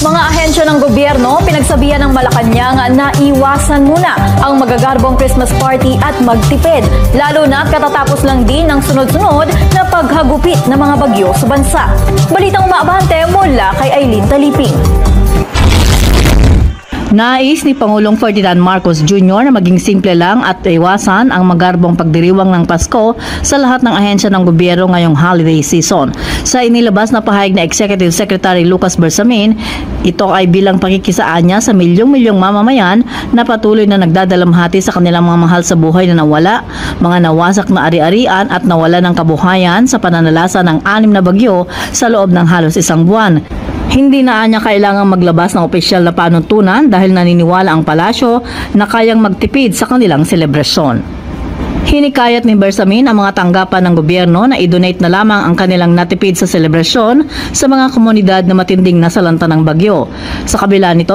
Mga ahensya ng gobyerno pinagsabihan ng Malacanang na iwasan muna ang magagarbong Christmas party at magtipid, lalo na katatapos lang din ng sunod-sunod na paghagupit ng mga bagyo sa bansa. Balitang umaabante mula kay Aileen Taliping. Nais ni Pangulong Ferdinand Marcos Jr. na maging simple lang at iwasan ang magarbong pagdiriwang ng Pasko sa lahat ng ahensya ng gobyerno ngayong holiday season. Sa inilabas na pahayag na Executive Secretary Lucas Bersamin, ito ay bilang pakikisaan niya sa milyong-milyong mamamayan na patuloy na nagdadalamhati sa kanilang mga mahal sa buhay na nawala, mga nawasak na ari-arian at nawala ng kabuhayan sa pananalasa ng 6 na bagyo sa loob ng halos isang buwan. Hindi na niya kailangang maglabas ng opisyal na panuntunan dahil naniniwala ang palasyo na kayang magtipid sa kanilang selebrasyon. Hinikayat ni Bersamin ang mga tanggapan ng gobyerno na i-donate na lamang ang kanilang natipid sa selebrasyon sa mga komunidad na matinding nasalanta ng bagyo. Sa kabila nito,